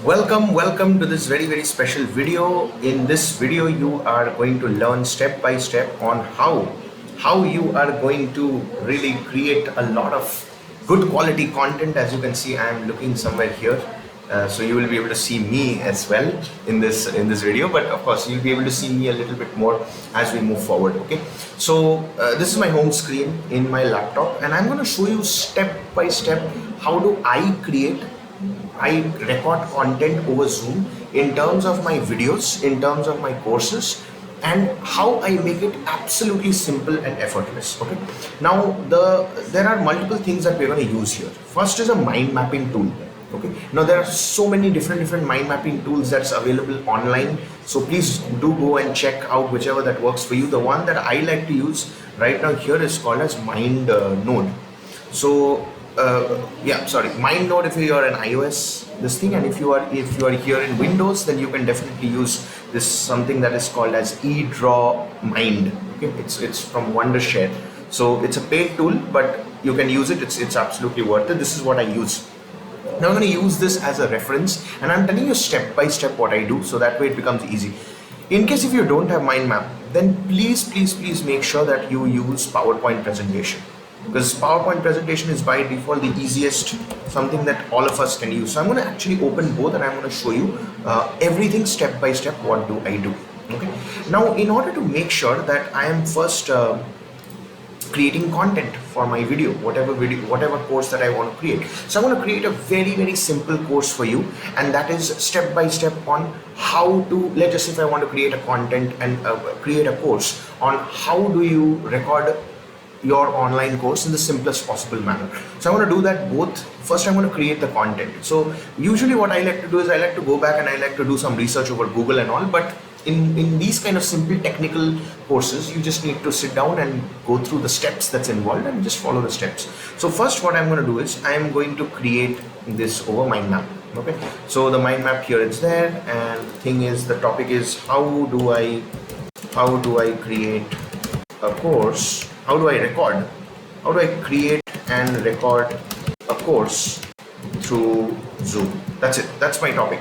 Welcome to this very special video. In this video, you are going to learn step by step on how you are going to really create a lot of good quality content. As you can see, I am looking somewhere here, so you will be able to see me as well in this video. But of course, you'll be able to see me a little bit more as we move forward. Okay, so this is my home screen in my laptop, and I'm going to show you step by step how do I record content over Zoom in terms of my videos, in terms of my courses, and how I make it absolutely simple and effortless. Okay. Now there are multiple things that we're going to use here. First is a mind mapping tool. Okay. Now there are so many different mind mapping tools that's available online. So please do go and check out whichever that works for you. The one that I like to use right now here is called as Mind Node. So Mindnode if you are an iOS this thing, and if you are here in Windows, then you can definitely use this something that is called as eDraw Mind. Okay, it's from Wondershare. So it's a paid tool, but you can use it. It's absolutely worth it. This is what I use. Now I'm going to use this as a reference, and I'm telling you step by step what I do, so that way it becomes easy. In case if you don't have mind map, then please make sure that you use PowerPoint presentation, because PowerPoint presentation is by default the easiest, something that all of us can use. So I'm going to actually open both, and I'm going to show you everything step by step. What do I do? Okay. Now, in order to make sure that I am first creating content for my video, whatever course that I want to create. So I want to create a very simple course for you, and that is step by step on how to, let's just say if I want to create a content and create a course on how do you record your online course in the simplest possible manner. So I want to do that both. First, I'm going to create the content. So usually what I like to do is I like to go back and I like to do some research over Google and all, but in these kind of simple technical courses, you just need to sit down and go through the steps that's involved and just follow the steps. So first what I'm going to do is I am going to create this over Mindmap. Okay, so the mind map here, it's there, and the thing is, the topic is how do I create a course, how do I create and record a course through Zoom. That's it, that's my topic.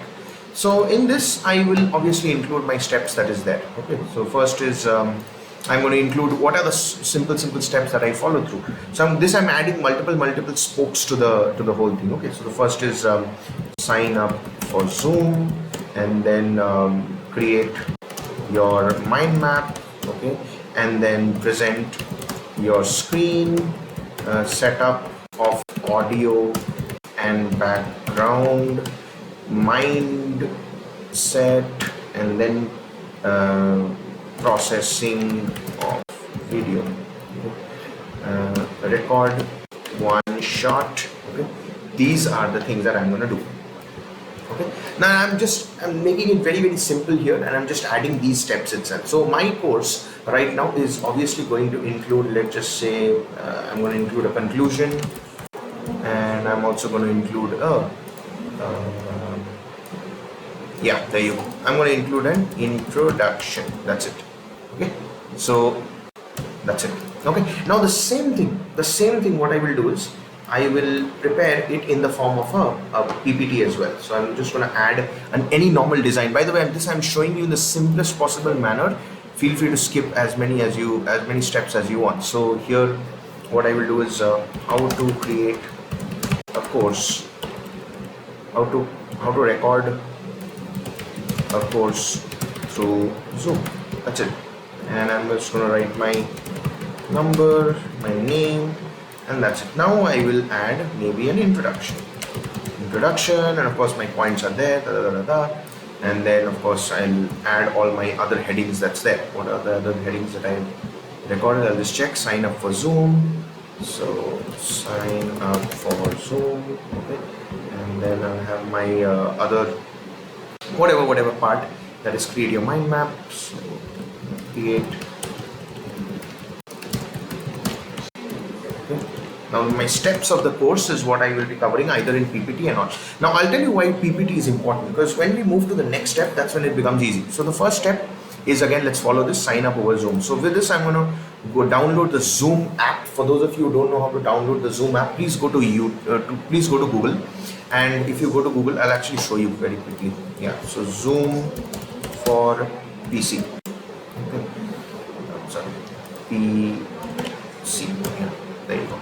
So in this I will obviously include my steps that is there. Okay, so first is I'm going to include what are the simple steps that I follow through. So I'm adding multiple spokes to the whole thing. Okay, so the first is sign up for Zoom, and then create your mind map. Okay, and then present your screen, setup of audio and background, mind set, and then processing of video. Record one shot. Okay, these are the things that I'm going to do. Okay, now I'm making it very simple here, and I'm just adding these steps itself. So my course right now is obviously going to include, let's just say I'm going to include a conclusion, and I'm also going to include there you go. I'm going to include an introduction. That's it. Okay, so that's it. Okay, now the same thing what I will do is I will prepare it in the form of a PPT as well. So I'm just going to add any normal design. By the way, I'm showing you in the simplest possible manner. Feel free to skip as many steps as you want. So here what I will do is how to create a course, how to record a course through Zoom. That's it. And I'm just going to write my number, my name, and that's it. Now I will add maybe an introduction, and of course my points are there, and then of course I'll add all my other headings that's there. What are the other headings that I recorded? I'll just check. Sign up for Zoom. So sign up for Zoom. Okay, and then I'll have my other whatever part that is create your mind map. So create. Okay. Now my steps of the course is what I will be covering either in PPT or not. Now I'll tell you why PPT is important, because when we move to the next step, that's when it becomes easy. So the first step is, again, let's follow this, sign up over Zoom. So with this I'm going to go download the Zoom app. For those of you who don't know how to download the Zoom app, please go to please go to Google, and if you go to Google, I'll actually show you very quickly. Yeah, so Zoom for PC. Okay. Sorry, PC. Yeah, there you go.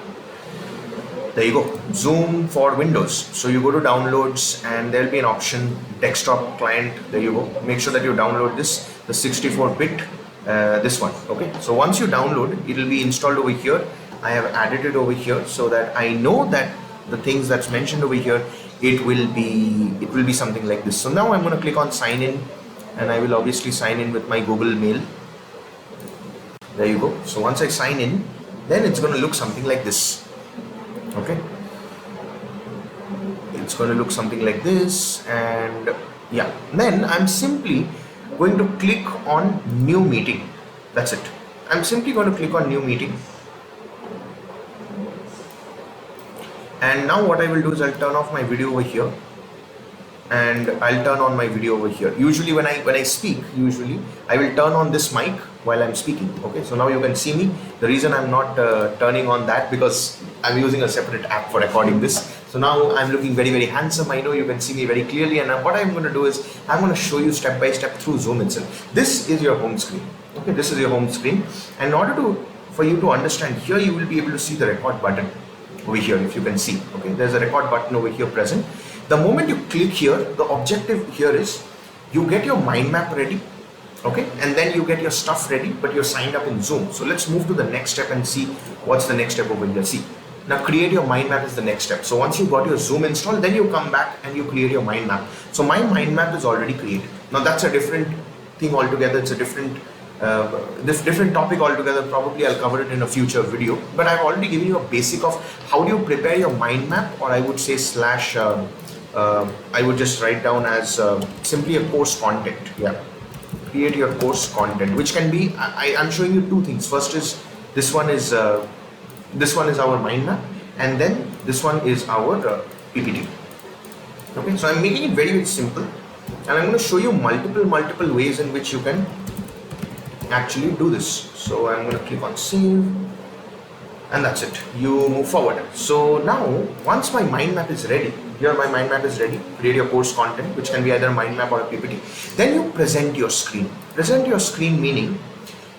There you go. Zoom for Windows. So you go to downloads and there'll be an option, desktop client. There you go. Make sure that you download this, the 64-bit, this one. Okay. So once you download, it'll be installed over here. I have added it over here so that I know that the things that's mentioned over here, it will be something like this. So now I'm going to click on sign in, and I will obviously sign in with my Google Mail. There you go. So once I sign in, then it's going to look something like this. Okay, it's going to look something like this, and yeah, then I'm simply going to click on new meeting. That's it. I'm simply going to click on new meeting, and now what I will do is I'll turn off my video over here, and I'll turn on my video over here. Usually when I speak, I will turn on this mic while I'm speaking. Okay, so now you can see me. The reason I'm not turning on that, because I'm using a separate app for recording this. So now I'm looking very, very handsome. I know you can see me very clearly, and what I'm going to do is I'm going to show you step by step through Zoom itself. This is your home screen. Okay, this is your home screen, and in order for you to understand, here you will be able to see the record button over here, if you can see. Okay, there's a record button over here present. The moment you click here, the objective here is you get your mind map ready, okay, and then you get your stuff ready, but you're signed up in Zoom. So let's move to the next step and see what's the next step over here. See, now create your mind map is the next step. So once you got your Zoom installed, then you come back and you create your mind map. So my mind map is already created. Now that's a different thing altogether. It's a different different topic altogether. Probably I'll cover it in a future video, but I've already given you a basic of how do you prepare your mind map, or I would say slash I would just write down as simply a course content. Yeah, create your course content, which can be, I'm showing you two things. First is this one is our mind map, and then this one is our PPT. Okay, so I'm making it very, very simple, and I'm going to show you multiple ways in which you can actually do this. So I'm going to click on save, and that's it. You move forward. So now once my mind map is ready, here my mind map is ready, create your course content, which can be either a mind map or a PPT. Then you present your screen. Present your screen meaning,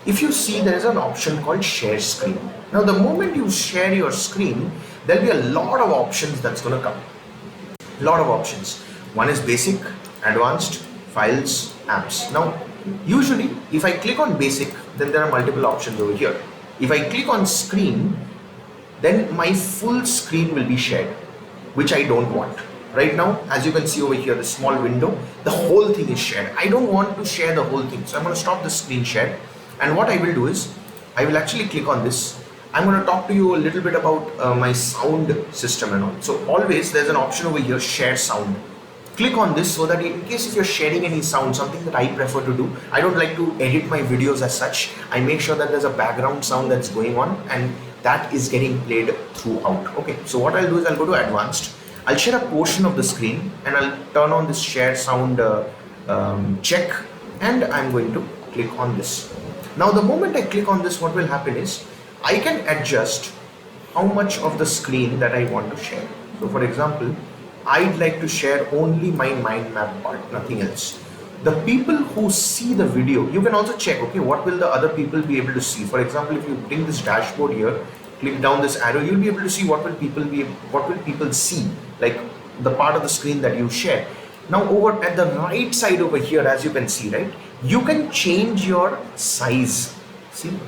if you see, there is an option called share screen. Now the moment you share your screen, there'll be a lot of options that's going to come. Lot of options. One is basic, advanced, files, apps. Now usually if I click on basic, then there are multiple options over here. If I click on screen, then my full screen will be shared, which I don't want. Right now, as you can see over here, the small window, the whole thing is shared. I don't want to share the whole thing. So I'm going to stop the screen share. And what I will do is, I will actually click on this. I'm going to talk to you a little bit about my sound system and all. So always there's an option over here, share sound. Click on this so that in case if you're sharing any sound, something that I prefer to do, I don't like to edit my videos as such. I make sure that there's a background sound that's going on and that is getting played throughout. Okay, so what I'll do is I'll go to advanced. I'll share a portion of the screen and I'll turn on this share sound check, and I'm going to click on this. Now the moment I click on this, what will happen is I can adjust how much of the screen that I want to share. So for example, I'd like to share only my mind map part, nothing else. The people who see the video, you can also check, okay, what will the other people be able to see? For example, if you bring this dashboard here, click down this arrow, you'll be able to see what will people see, like the part of the screen that you share. Now over at the right side over here, as you can see, right, you can change your size. See,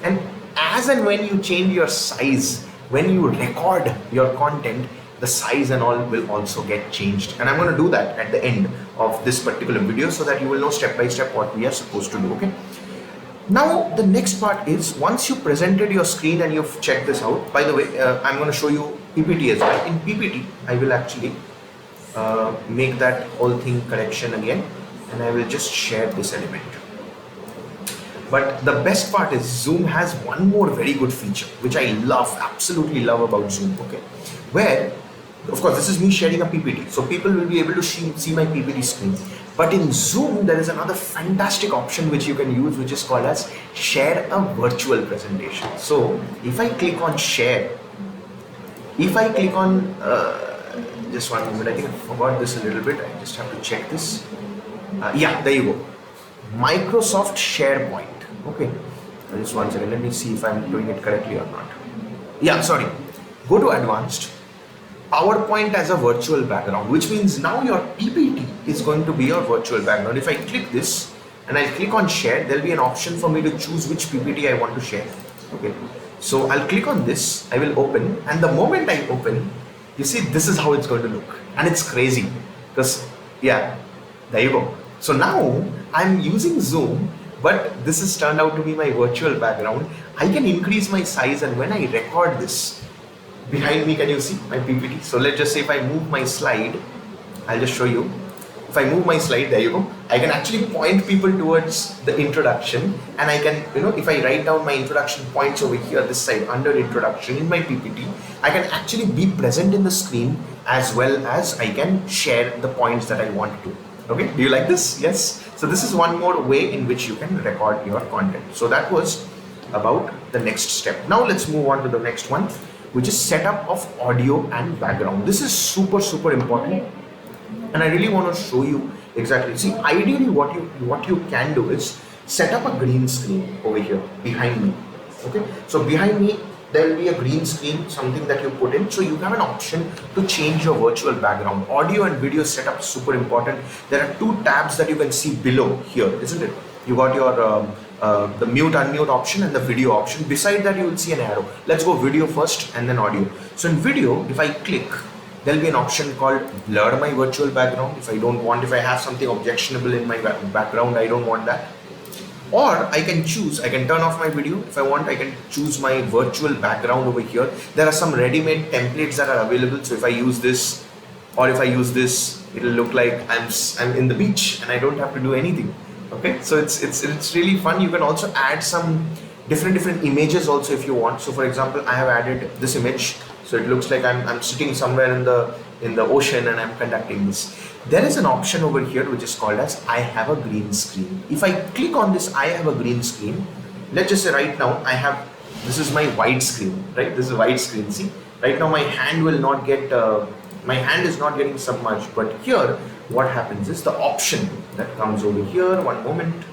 and as and when you change your size, when you record your content, the size and all will also get changed, and I'm going to do that at the end of this particular video so that you will know step by step what we are supposed to do. Okay, now the next part is, once you presented your screen and you've checked this out, by the way, I'm going to show you PPT as well. In PPT I will actually make that whole thing correction again, and I will just share this element. But the best part is Zoom has one more very good feature which I love, absolutely love about Zoom. Okay, where of course this is me sharing a PPT, so people will be able to see my PPT screen. But in Zoom, there is another fantastic option which you can use, which is called as share a virtual presentation. So if I click on share, if I click on, just one moment, I think I forgot this a little bit. I just have to check this. Yeah, there you go. Microsoft SharePoint. Okay, just one second. Let me see if I'm doing it correctly or not. Yeah, sorry. Go to advanced. PowerPoint as a virtual background, which means now your PPT is going to be your virtual background. If I click this and I click on share, there'll be an option for me to choose which PPT I want to share. Okay, so I'll click on this, I will open, and the moment I open, you see this is how it's going to look, and it's crazy because yeah, there you go. So now I'm using Zoom, but this has turned out to be my virtual background. I can increase my size, and when I record this, behind me, can you see my PPT? So let's just say if I move my slide, I'll just show you. If I move my slide, there you go. I can actually point people towards the introduction, and I can, if I write down my introduction points over here, this side under introduction in my PPT, I can actually be present in the screen as well as I can share the points that I want to. Okay, do you like this? Yes. So this is one more way in which you can record your content. So that was about the next step. Now let's move on to the next one, which is setup of audio and background. This is super important, and I really want to show you exactly. See, ideally what you can do is set up a green screen over here behind me. Okay, so behind me there will be a green screen, something that you put in, so you have an option to change your virtual background. Audio and video setup is super important. There are two tabs that you can see below here, isn't it? You got your the mute unmute option and the video option. Beside that you will see an arrow. Let's go video first and then audio. So in video, if I click, there will be an option called blur my virtual background. If I have something objectionable in my background, I don't want that. Or I can turn off my video. If I want, I can choose my virtual background over here. There are some ready-made templates that are available. So if I use this, or if I use this, it'll look like I'm in the beach and I don't have to do anything. Okay, so it's really fun. You can also add some different images also if you want. So for example, I have added this image, so it looks like I'm sitting somewhere in the ocean and I'm conducting this. There is an option over here which is called as I have a green screen. If I click on this I have a green screen, let's just say right now this is my wide screen, right? This is a wide screen. See, right now my hand will not get my hand is not getting submerged, but here what happens is the option that comes over here, one moment.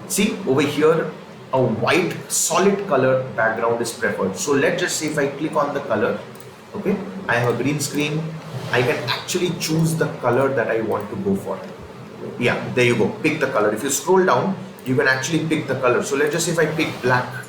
See, over here a white solid color background is preferred. So let's just say if I click on the color, okay, I have a green screen, I can actually choose the color that I want to go for. Yeah, there you go, pick the color. If you scroll down, you can actually pick the color. So let's just say if I pick black,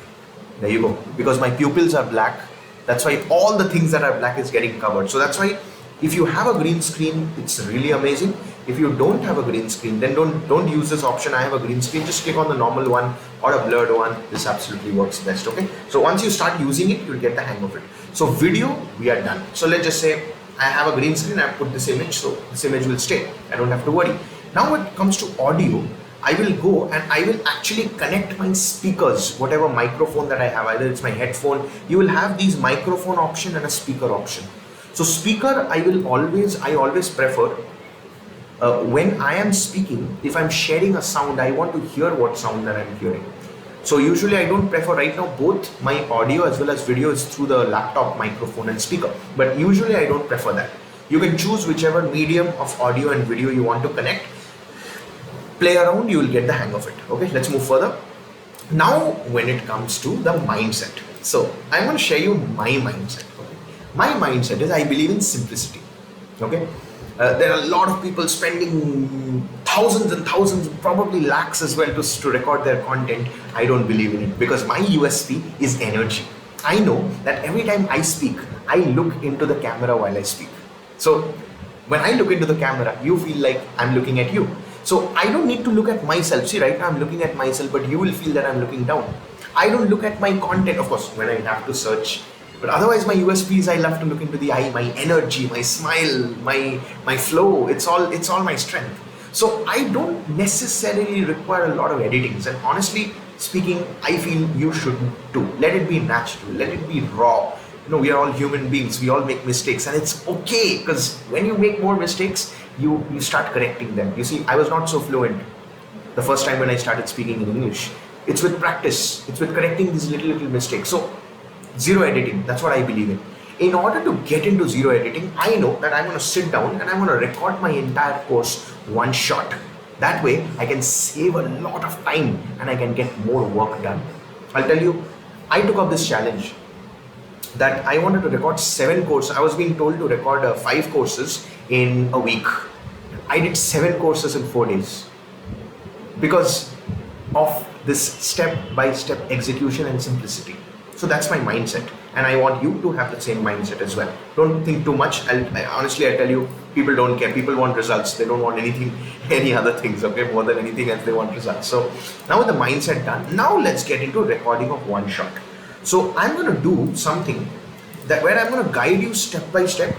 there you go, because my pupils are black, that's why all the things that are black is getting covered. So that's why if you have a green screen, it's really amazing. If you don't have a green screen, then don't use this option, I have a green screen. Just click on the normal one or a blurred one. This absolutely works best. Okay, so once you start using it, you'll get the hang of it. So video, we are done. So let's just say I have a green screen, I put this image, so this image will stay. I don't have to worry. Now when it comes to audio, I will go and I will actually connect my speakers, whatever microphone that I have, either it's my headphone, you will have these microphone option and a speaker option. So speaker, I always prefer when I am speaking, if I'm sharing a sound, I want to hear what sound that I'm hearing. So usually I don't prefer right now, both my audio as well as video is through the laptop microphone and speaker, but usually I don't prefer that. You can choose whichever medium of audio and video you want to connect. Play around, you will get the hang of it. Okay, let's move further. Now when it comes to the mindset, so I'm going to share you my mindset. Okay? My mindset is I believe in simplicity. Okay, there are a lot of people spending thousands and thousands, probably lakhs as well to record their content. I don't believe in it because my USP is energy. I know that every time I speak, I look into the camera while I speak. So when I look into the camera, you feel like I'm looking at you. So I don't need to look at myself. See, right now I'm looking at myself, but you will feel that I'm looking down. I don't look at my content, of course, when I have to search. But otherwise, my USP is I love to look into the eye, my energy, my smile, my flow. It's all my strength. So I don't necessarily require a lot of editings. And honestly speaking, I feel you should too. Let it be natural. Let it be raw. we are all human beings, we all make mistakes, and it's okay, because when you make more mistakes, you start correcting them. You see, I was not so fluent the first time when I started speaking in English. It's with practice, it's with correcting these little mistakes. So zero editing, that's what I believe in. In order to get into zero editing, I know that I'm going to sit down and I'm going to record my entire course one shot. That way I can save a lot of time and I can get more work done. I'll tell you, I took up this challenge that I wanted to record 7 courses. I was being told to record 5 courses in a week. I did 7 courses in 4 days because of this step-by-step execution and simplicity. So that's my mindset, and I want you to have the same mindset as well. Don't think too much. Honestly, I tell you, people don't care. People want results. They don't want anything, any other things, okay? More than anything else, they want results. So now with the mindset done, now let's get into recording of one shot. So I'm going to do something that where I'm going to guide you step by step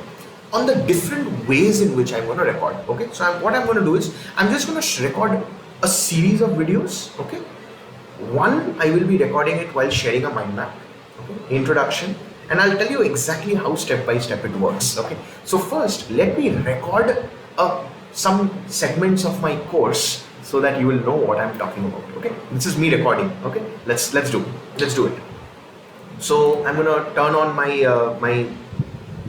on the different ways in which I'm going to record. Okay, so what I'm going to do is I'm just going to record a series of videos. Okay, one I will be recording it while sharing a mind map, okay, introduction, and I'll tell you exactly how step by step it works. Okay, so first let me record some segments of my course so that you will know what I'm talking about. Okay, this is me recording. Okay, let's do it. So I'm going to turn on my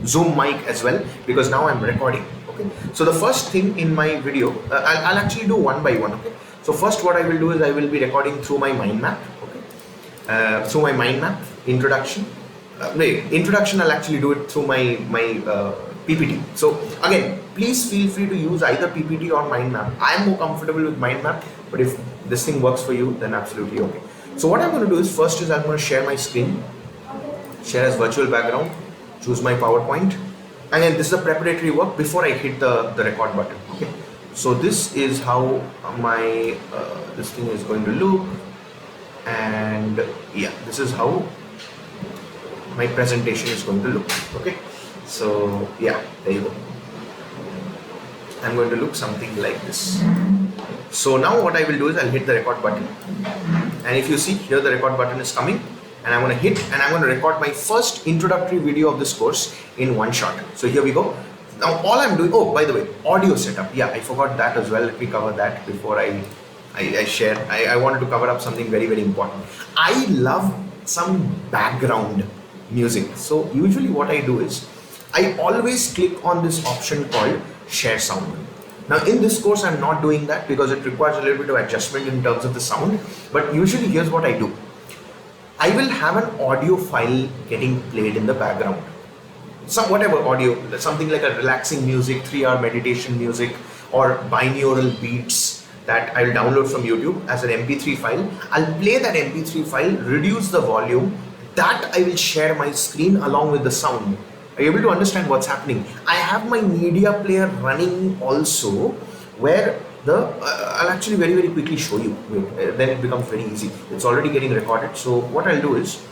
Zoom mic as well, because now I'm recording. Okay, so the first thing in my video, I'll actually do one by one. Okay, so first what I will do is I will be recording through my mind map. Okay, through my mind map introduction. Introduction I'll actually do it through my PPT. So again, please feel free to use either PPT or mind map. I am more comfortable with mind map, but if this thing works for you, then absolutely okay. So what I'm going to do is first is I'm going to share my screen, share as virtual background, choose my PowerPoint. Again, this is a preparatory work before I hit the record button. Okay, so this is how my this thing is going to look, and yeah, this is how my presentation is going to look. Okay, so yeah, there you go. I'm going to look something like this. So now what I will do is I'll hit the record button, and if you see here, the record button is coming, and I'm going to hit, and I'm going to record my first introductory video of this course in one shot. So here we go. Now all I'm doing, oh, by the way, audio setup. Yeah, I forgot that as well. Let me cover that before I share. I wanted to cover up something very, very important. I love some background music. So usually what I do is I always click on this option called share sound. Now in this course, I'm not doing that because it requires a little bit of adjustment in terms of the sound. But usually here's what I do. I will have an audio file getting played in the background. Some whatever audio, something like a relaxing music, 3-hour meditation music, or binaural beats that I'll download from YouTube as an MP3 file. I'll play that MP3 file, reduce the volume, that I will share my screen along with the sound. Are you able to understand what's happening? I have my media player running also, where I'll actually very, very quickly show you. Wait, then it becomes very easy. It's already getting recorded. So what I'll do is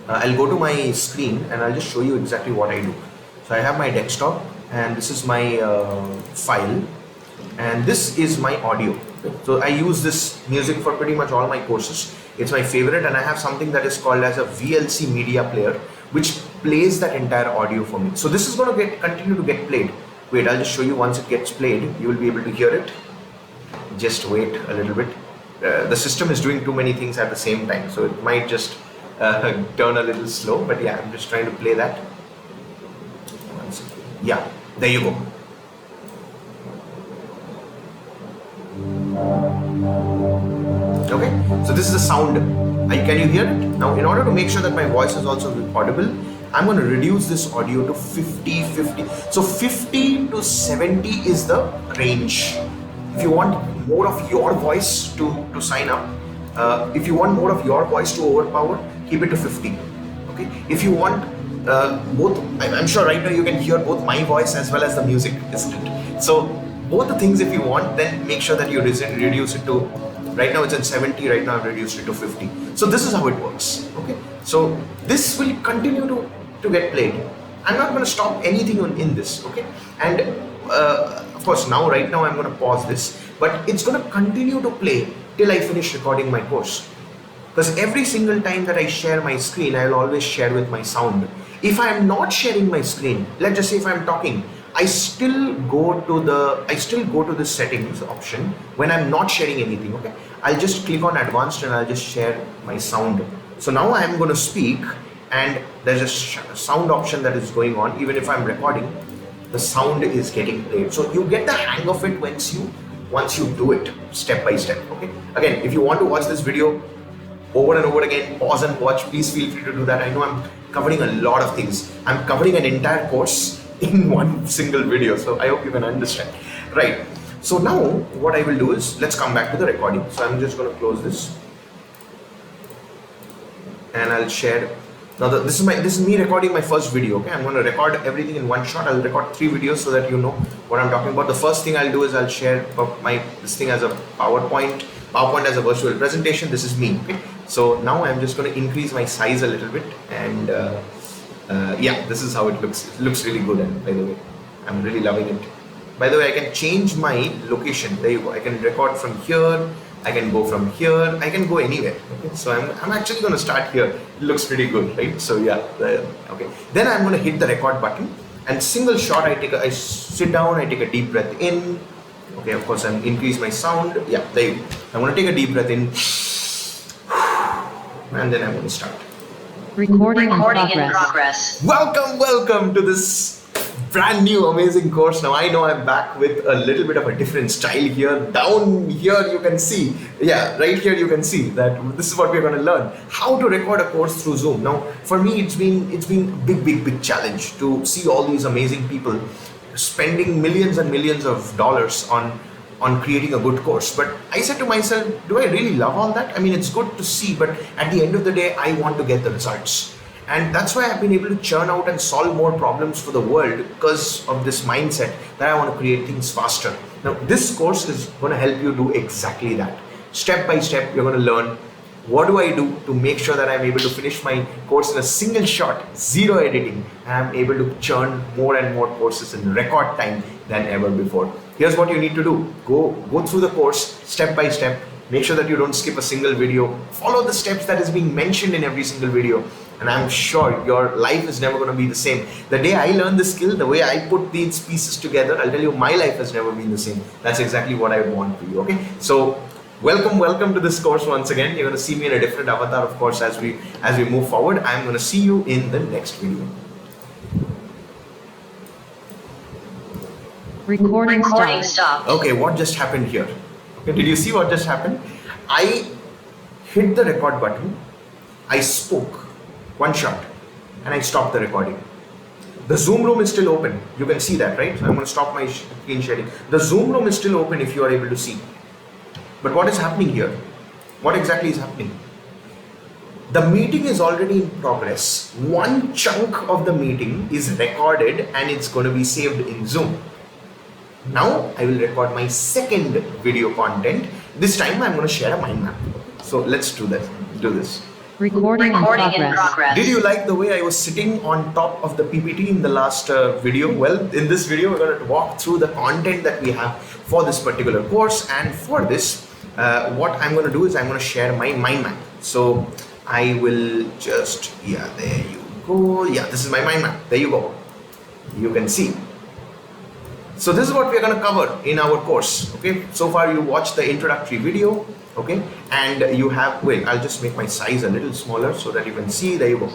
I'll go to my screen and I'll just show you exactly what I do. So I have my desktop, and this is my file, and this is my audio. So I use this music for pretty much all my courses. It's my favorite, and I have something that is called as a VLC media player, which plays that entire audio for me. So this is going to continue to get played. Wait, I'll just show you. Once it gets played, you will be able to hear it. Just wait a little bit. The system is doing too many things at the same time, so it might just turn a little slow, but yeah, I'm just trying to play that. Yeah, there you go. Okay, so this is the sound. Can you hear it? Now, in order to make sure that my voice is also audible, I'm going to reduce this audio to 50. So 50 to 70 is the range. If you want more of your voice to sign up, if you want more of your voice to overpower, keep it to 50. Okay. If you want both, I'm sure right now you can hear both my voice as well as the music, isn't it? So both the things, if you want, then make sure that you reduce it to. Right now it's at 70. Right now I've reduced it to 50. So this is how it works. Okay. So this will continue to get played. I'm not going to stop anything in this. Okay. And of course right now I'm going to pause this, but it's going to continue to play till I finish recording my course. Because every single time that I share my screen, I will always share with my sound. If I am not sharing my screen, let's just say if I'm talking, I still go to the settings option when I'm not sharing anything. Okay, I'll just click on advanced and I'll just share my sound. So now I'm going to speak and there's a sound option that is going on. Even if I'm recording, the sound is getting played. So you get the hang of it once you do it step by step. Okay, again, if you want to watch this video over and over again, pause and watch, please feel free to do that. I know I'm covering a lot of things. I'm covering an entire course in one single video, so I hope you can understand. Right, so now what I will do is, let's come back to the recording. So I'm just going to close this and I'll share. Now this is me recording my first video. Okay, I'm going to record everything in one shot. I'll record 3 videos so that you know what I'm talking about. The first thing I'll do is I'll share this thing as a PowerPoint as a virtual presentation. This is me. Okay, so now I'm just going to increase my size a little bit, and yeah, this is how it looks. It looks really good, and by the way, I'm really loving it. By the way, I can change my location. There you go. I can record from here. I can go from here. I can go anywhere. Okay, so I'm actually going to start here. It looks pretty good, right? So yeah, okay. Then I'm going to hit the record button, and single shot. I sit down. I take a deep breath in. Okay, of course, I'm increase my sound. Yeah, there you go. I'm going to take a deep breath in, and then I'm going to start. Recording in progress. Welcome to this brand new amazing course. Now I know I'm back with a little bit of a different style here. Down here you can see, yeah, right here you can see that this is what we're going to learn, how to record a course through Zoom. Now for me it's been a big challenge to see all these amazing people spending millions and millions of dollars on creating a good course. But I said to myself, do I really love all that? I mean, it's good to see, but at the end of the day, I want to get the results. And that's why I've been able to churn out and solve more problems for the world, because of this mindset that I want to create things faster. Now, this course is going to help you do exactly that. Step by step, you're going to learn what do I do to make sure that I'm able to finish my course in a single shot, zero editing, and I'm able to churn more and more courses in record time than ever before. Here's what you need to do. Go through the course step by step. Make sure that you don't skip a single video. Follow the steps that is being mentioned in every single video. And I'm sure your life is never going to be the same. The day I learned this skill, the way I put these pieces together, I'll tell you, my life has never been the same. That's exactly what I want for you. Okay, so welcome to this course once again. You're going to see me in a different avatar, of course, as we move forward. I'm going to see you in the next video. Recording stopped. Okay, what just happened here? Okay, did you see what just happened? I hit the record button, I spoke one shot, and I stopped the recording. The Zoom room is still open. You can see that, right? So I'm going to stop my screen sharing. The Zoom room is still open if you are able to see. But what is happening here? What exactly is happening? The meeting is already in progress. One chunk of the meeting is recorded and it's going to be saved in Zoom. Now I will record my second video content. This time I'm going to share a mind map. So let's do this. Recording in progress. Did you like the way I was sitting on top of the PPT in the last video? Well, in this video we're going to walk through the content that we have for this particular course, and for this what I'm going to do is I'm going to share my mind map. So I will just, yeah, there you go. Yeah, this is my mind map. There you go. You can see. So this is what we're going to cover in our course. Okay, so far you watched the introductory video. Okay, and you have, wait, I'll just make my size a little smaller so that you can see. There you go.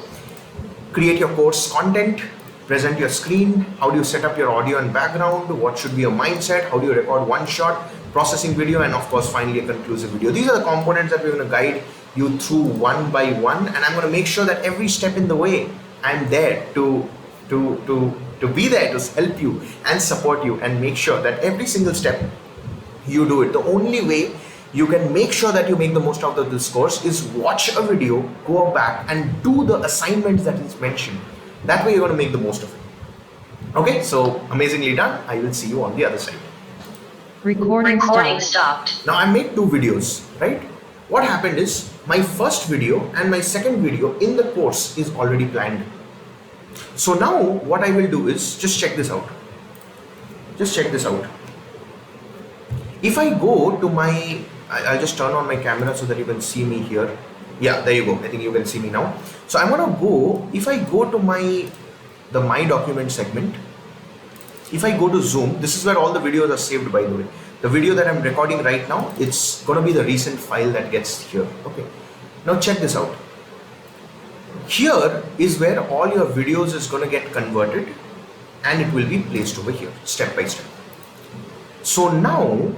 Create your course content, present your screen, how do you set up your audio and background, what should be your mindset, how do you record one shot, processing video, and of course finally a conclusive video. These are the components that we're going to guide you through one by one, and I'm going to make sure that every step in the way I'm there to be there to help you and support you and make sure that every single step you do it. The only way you can make sure that you make the most out of this course is watch a video, go back and do the assignments that is mentioned. That way you're going to make the most of it. Okay, so amazingly done. I will see you on the other side. Recording stopped. Now I made 2 videos, right? What happened is my first video and my second video in the course is already planned. So now what I will do is just check this out. Just check this out. If I go to my, I'll just turn on my camera so that you can see me here. Yeah, there you go. I think you can see me now. So I'm gonna go, if I go to the My Document segment, if I go to Zoom, this is where all the videos are saved, by the way. The video that I'm recording right now, it's gonna be the recent file that gets here. Okay. Now check this out. Here is where all your videos is gonna get converted and it will be placed over here, step by step. So now,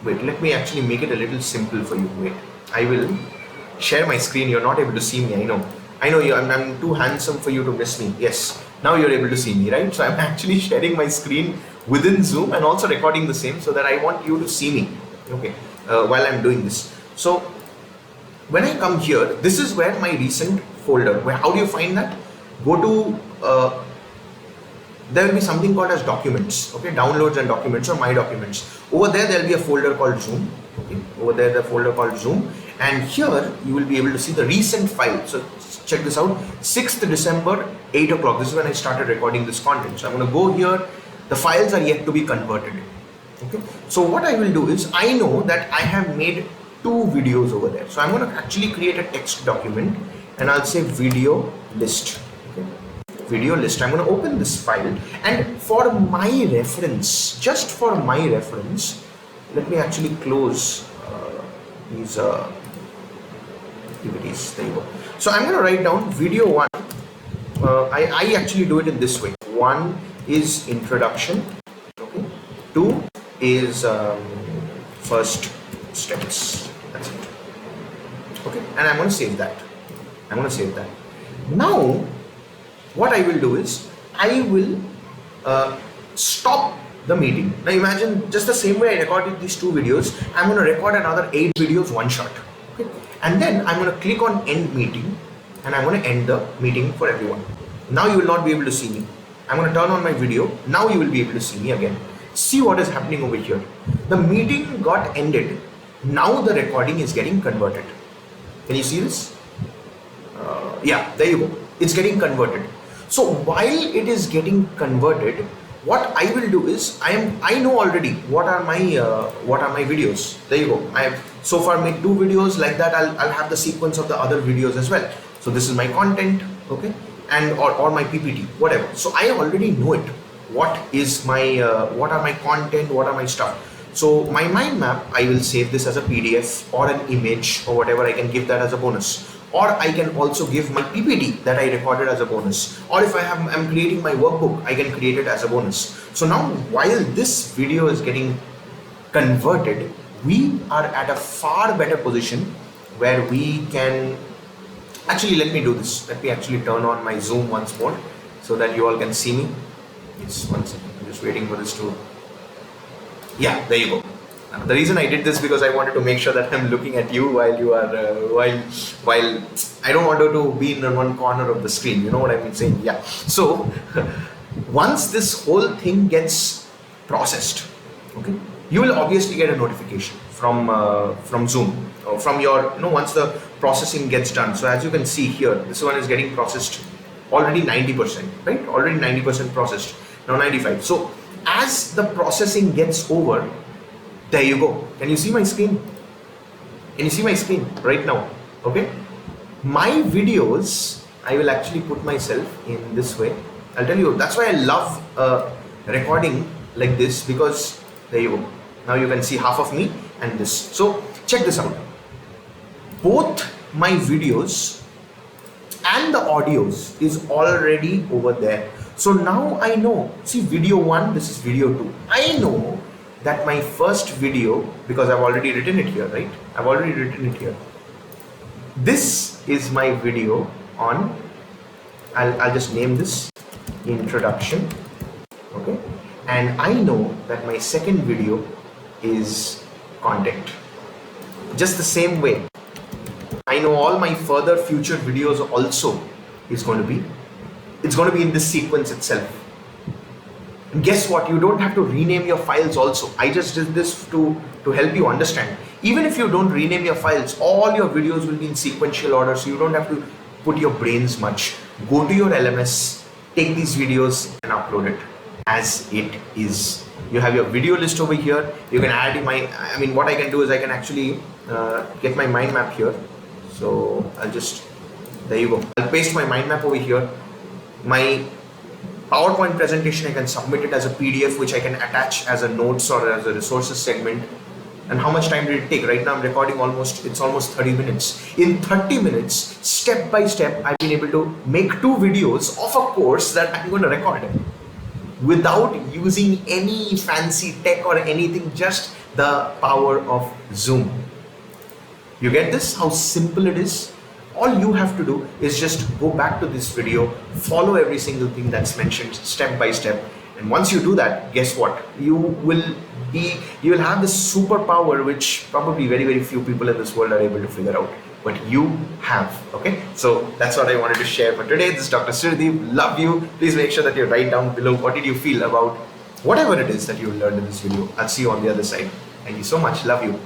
wait, let me actually make it a little simple for you. Wait, I will share my screen. You're not able to see me, I know. I'm too handsome for you to miss me. Yes, now you're able to see me, right? So I'm actually sharing my screen within Zoom and also recording the same so that I want you to see me, okay, while I'm doing this. So when I come here, this is where my recent folder, how do you find that? Go to, there will be something called as documents, okay, downloads and documents or my documents. Over there will be a folder called Zoom, okay, over there the folder called Zoom, and here you will be able to see the recent file. So check this out, 6th December, 8 o'clock, this is when I started recording this content. So I'm going to go here, the files are yet to be converted, okay. So what I will do is, I know that I have made 2 videos over there. So I'm going to actually create a text document and I'll say video list, okay. Video list. I'm going to open this file, and for my reference, just for my reference, let me actually close these activities. There you go. So I'm going to write down video 1. I actually do it in this way. 1 is introduction, okay. 2 is first steps. That's it. Okay, and I'm going to save that. Now what I will do is, I will stop the meeting. Now imagine, just the same way I recorded these 2 videos, I'm going to record another 8 videos one shot, okay? And then I'm going to click on end meeting and I'm going to end the meeting for everyone. Now you will not be able to see me. I'm going to turn on my video. Now you will be able to see me again. See what is happening over here. The meeting got ended. Now the recording is getting converted. Can you see this? Yeah, there you go. It's getting converted. So while it is getting converted, what I will do is, I know already what are my videos. There you go. I have so far made 2 videos like that. I'll have the sequence of the other videos as well. So this is my content, okay, and or my PPT, whatever. So I already know it. What is my what are my content? What are my stuff? So my mind map, I will save this as a PDF or an image or whatever. I can give that as a bonus. Or I can also give my PPT that I recorded as a bonus. Or if I'm creating my workbook, I can create it as a bonus. So now while this video is getting converted, we are at a far better position where we can, actually let me do this. Let me actually turn on my Zoom once more so that you all can see me. Yes, one second, I'm just waiting for this to, yeah, there you go. The reason I did this because I wanted to make sure that I'm looking at you while you are while I don't want you to be in one corner of the screen. You know what I'm saying? Yeah. So once this whole thing gets processed, okay, you will obviously get a notification from Zoom, or from your, once the processing gets done. So as you can see here, this one is getting processed already 90%, right? Already 90% processed. Now 95. So as the processing gets over, there you go. Can you see my screen? Can you see my screen right now? Okay. My videos, I will actually put myself in this way. I'll tell you, that's why I love recording like this, because there you go. Now you can see half of me and this. So check this out. Both my videos and the audios is already over there. So now I know, see video 1, this is video 2. I know that my first video, because I've already written it here, right? I've already written it here. This is my video on, I'll just name this introduction, okay? And I know that my second video is content. Just the same way, I know all my further future videos also is going to be, it's going to be in this sequence itself. And guess what? You don't have to rename your files also. I just did this to help you understand. Even if you don't rename your files, all your videos will be in sequential order, so you don't have to put your brains much. Go to your LMS, take these videos and upload it as it is. You have your video list over here. You can add what I can do is I can actually get my mind map here. So there you go. I'll paste my mind map over here. My PowerPoint presentation, I can submit it as a PDF, which I can attach as a notes or as a resources segment. And how much time did it take? Right now I'm recording it's almost 30 minutes. In 30 minutes, step by step, I've been able to make 2 videos of a course that I'm going to record without using any fancy tech or anything, just the power of Zoom. You get this? How simple it is? All you have to do is just go back to this video, follow every single thing that's mentioned step by step. And once you do that, guess what? You will have this superpower which probably very, very few people in this world are able to figure out. But you have, okay? So that's what I wanted to share for today. This is Dr. Sirdeep. Love you. Please make sure that you write down below what did you feel about whatever it is that you learned in this video. I'll see you on the other side. Thank you so much. Love you.